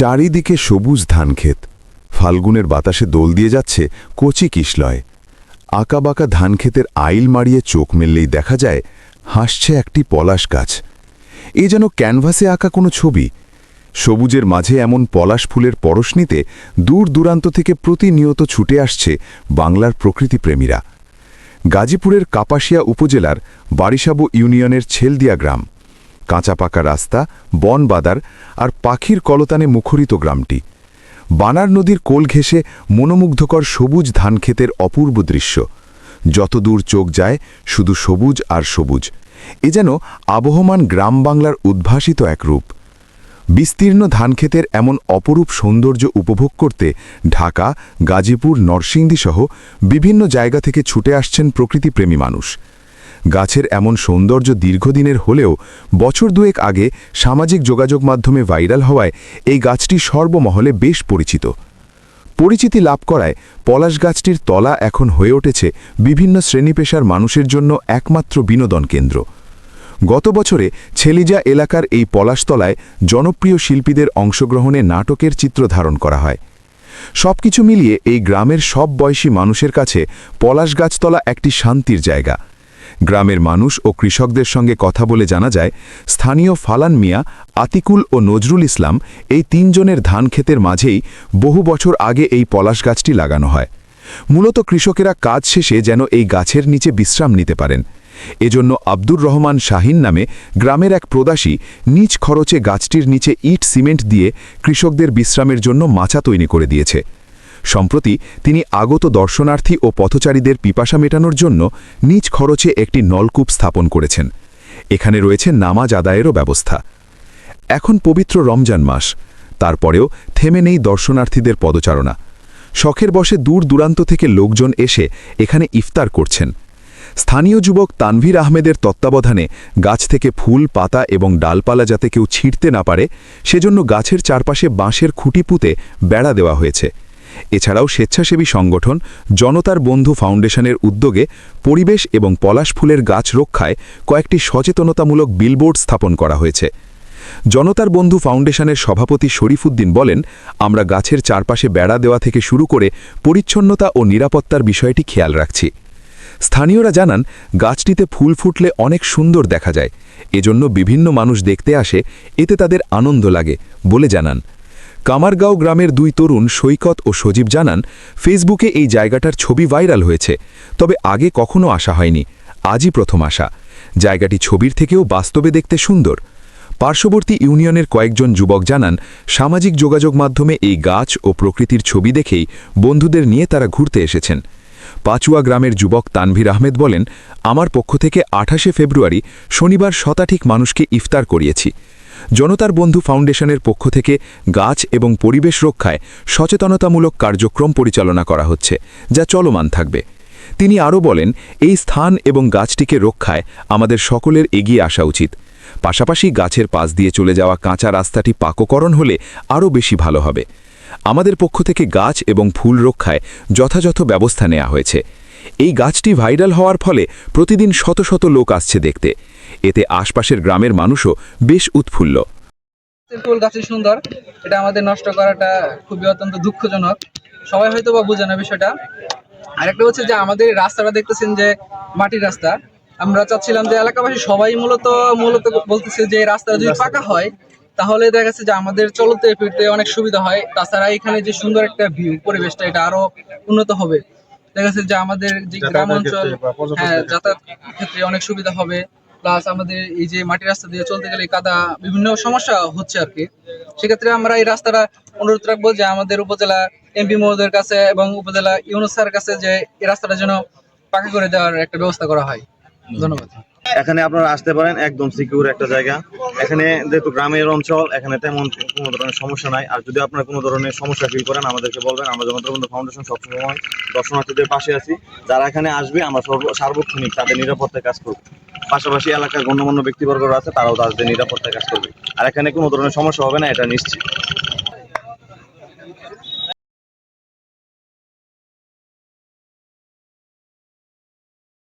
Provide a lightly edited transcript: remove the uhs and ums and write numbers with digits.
চারিদিকে সবুজ ধানক্ষেত, ফাল্গুনের বাতাসে দোল দিয়ে যাচ্ছে কচি কিশলয়। আঁকাবাঁকা ধানক্ষেতের আইল মারিয়ে চোখ মেললেই দেখা যায় হাসছে একটি পলাশ গাছ। এ যেন ক্যানভাসে আঁকা কোনো ছবি। সবুজের মাঝে এমন পলাশ ফুলের পরশ নিতে দূর দূরান্ত থেকে প্রতিনিয়ত ছুটে আসছে বাংলার প্রকৃতিপ্রেমীরা। গাজীপুরের কাপাসিয়া উপজেলার বারিশাবু ইউনিয়নের ছেলদিয়া গ্রাম। কাঁচা পাকা রাস্তা, বন বাদার আর পাখির কলতানে মুখরিত গ্রামটি। বানার নদীর কোল ঘেঁষে মনোমুগ্ধকর সবুজ ধানক্ষেতের অপূর্ব দৃশ্য। যতদূর চোখ যায় শুধু সবুজ আর সবুজ। এ যেন আবহমান গ্রাম বাংলার উদ্ভাসিত এক রূপ। বিস্তীর্ণ ধানক্ষেতের এমন অপরূপ সৌন্দর্য উপভোগ করতে ঢাকা, গাজীপুর, নরসিংদীসহ বিভিন্ন জায়গা থেকে ছুটে আসছেন প্রকৃতিপ্রেমী মানুষ। গাছের এমন সৌন্দর্য দীর্ঘদিনের হলেও বছর দুয়েক আগে সামাজিক যোগাযোগ মাধ্যমে ভাইরাল হওয়ায় এই গাছটি সর্বমহলে বেশ পরিচিতি লাভ করায় পলাশ গাছটির তলা এখন হয়ে উঠেছে বিভিন্ন শ্রেণীপেশার মানুষের জন্য একমাত্র বিনোদন কেন্দ্র। গত বছরে ছেলিজা এলাকার এই পলাশতলায় জনপ্রিয় শিল্পীদের অংশগ্রহণে নাটকের চিত্র ধারণ করা হয়। সবকিছু মিলিয়ে এই গ্রামের সব বয়সী মানুষের কাছে পলাশ গাছতলা একটি শান্তির জায়গা। গ্রামের মানুষ ও কৃষকদের সঙ্গে কথা বলে জানা যায়, স্থানীয় ফালান মিয়া, আতিকুল ও নজরুল ইসলাম এই তিনজনের ধান ক্ষেতের মাঝেই বহু বছর আগে এই পলাশ গাছটি লাগানো হয়। মূলত কৃষকেরা কাজ শেষে যেন এই গাছের নিচে বিশ্রাম নিতে পারেন। এজন্য আব্দুর রহমান শাহিন নামে গ্রামের এক প্রবাসী নিজ খরচে গাছটির নিচে ইট সিমেন্ট দিয়ে কৃষকদের বিশ্রামের জন্য মাচা তৈরি করে দিয়েছে। সম্প্রতি তিনি আগত দর্শনার্থী ও পথচারীদের পিপাসা মেটানোর জন্য নিজ খরচে একটি নলকূপ স্থাপন করেছেন। এখানে রয়েছে নামাজ আদায়েরও ব্যবস্থা। এখন পবিত্র রমজান মাস, তারপরেও থেমে নেই দর্শনার্থীদের পদচারণা। শখের বশে দূর দূরান্ত থেকে লোকজন এসে এখানে ইফতার করছেন। স্থানীয় যুবক তানভীর আহমেদের তত্ত্বাবধানে গাছ থেকে ফুল, পাতা এবং ডালপালা যাতে কেউ ছিঁড়তে না পারে সেজন্য গাছের চারপাশে বাঁশের খুঁটি পুঁতে বেড়া দেওয়া হয়েছে। এছাড়াও স্বেচ্ছাসেবী সংগঠন জনতার বন্ধু ফাউন্ডেশনের উদ্যোগে পরিবেশ এবং পলাশ ফুলের গাছ রক্ষায় কয়েকটি সচেতনতামূলক বিলবোর্ড স্থাপন করা হয়েছে। জনতার বন্ধু ফাউন্ডেশনের সভাপতি শরীফুদ্দিন বলেন, আমরা গাছের চারপাশে বেড়া দেওয়া থেকে শুরু করে পরিচ্ছন্নতা ও নিরাপত্তার বিষয়টি খেয়াল রাখছি। স্থানীয়রা জানান, গাছটিতে ফুল ফুটলে অনেক সুন্দর দেখা যায়, এজন্য বিভিন্ন মানুষ দেখতে আসে, এতে তাদের আনন্দ লাগে বলে জানান। কামারগাঁও গ্রামের দুই তরুণ সৈকত ও সজীব জানান, ফেসবুকে এই জায়গাটার ছবি ভাইরাল হয়েছে, তবে আগে কখনো আসা হয়নি, আজই প্রথম আসা। জায়গাটি ছবির থেকেও বাস্তবে দেখতে সুন্দর। পার্শ্ববর্তী ইউনিয়নের কয়েকজন যুবক জানান, সামাজিক যোগাযোগ মাধ্যমে এই গাছ ও প্রকৃতির ছবি দেখেই বন্ধুদের নিয়ে তারা ঘুরতে এসেছেন। পাচুয়া গ্রামের যুবক তানভীর আহমেদ বলেন, আমার পক্ষ থেকে 28 ফেব্রুয়ারি শনিবার শতাধিক মানুষকে ইফতার করিয়েছি। জনতার বন্ধু ফাউন্ডেশনের পক্ষ থেকে গাছ এবং পরিবেশ রক্ষায় সচেতনতামূলক কার্যক্রম পরিচালনা করা হচ্ছে, যা চলমান থাকবে। তিনি আরও বলেন, এই স্থান এবং গাছটিকে রক্ষায় আমাদের সকলের এগিয়ে আসা উচিত। পাশাপাশি গাছের পাশ দিয়ে চলে যাওয়া কাঁচা রাস্তাটি পাককরণ হলে আরও বেশি ভালো হবে। আমাদের পক্ষ থেকে গাছ এবং ফুল রক্ষায় যথাযথ ব্যবস্থা নেওয়া হয়েছে। এই গাছটি ভাইরাল হওয়ার ফলে প্রতিদিন শত শত লোক আসছে দেখতে। এতে আশপাশের গ্রামের মানুষও বেশ উৎফুল্ল। ফুল গাছই সুন্দর, এটা আমাদের নষ্ট করাটা খুবই অত্যন্ত দুঃখজনক। সবাই হয়তো বা বুঝে না বিষয়টা। আরেকটা হচ্ছে যে আমাদের রাস্তাটা দেখতেছেন যে মাটির রাস্তা। আমরা চাচ্ছিলাম যে এলাকাবাসী সবাই মূলত বলতেছে যে রাস্তা যদি পাকা হয় তাহলে দেখা যাচ্ছে যে আমাদের চলতে ফিরতে অনেক সুবিধা হয়। তাছাড়া এখানে যে সুন্দর একটা ভিউ, পরিবেশটা এটা আরো উন্নত হবে। দেখা যাচ্ছে যে আমাদের যে গ্রাম অঞ্চল, যাতায়াত ক্ষেত্রে অনেক সুবিধা হবে। প্লাস আমাদের এই যে মাটির রাস্তা দিয়ে চলতে গেলে কাদা বিভিন্ন সমস্যা হচ্ছে আর কি। সেক্ষেত্রে আমরা এই রাস্তাটা অনুরোধ রাখবো যে আমাদের উপজেলা এমপি মহোদয়ের কাছে এবং উপজেলা ইউনুস স্যারের কাছে যে এই রাস্তাটা যেন পাকা করে দেওয়ার একটা ব্যবস্থা করা হয়। ধন্যবাদ। এখানে আপনারা আসতে পারেন, একদম সিকিউর একটা জায়গা। এখানে যেহেতু গ্রামের অঞ্চল, এখানে তেমন কোনো ধরনের সমস্যা নাই। আর যদি আপনারা কোনো ধরনের সমস্যা ফিল করেন আমাদেরকে বলবেন। আমরা জনতার বন্ধু ফাউন্ডেশন সবসময় দর্শনার্থীদের পাশে আছি। যারা এখানে আসবে আমরা সার্বক্ষণিক তাদের নিরাপত্তায় কাজ করব। পাশাপাশি এলাকার গণ্যমান্য ব্যক্তিবর্গরা আছে, তারাও তাদের নিরাপত্তায় কাজ করবে। আর এখানে কোনো ধরনের সমস্যা হবে না, এটা নিশ্চিত।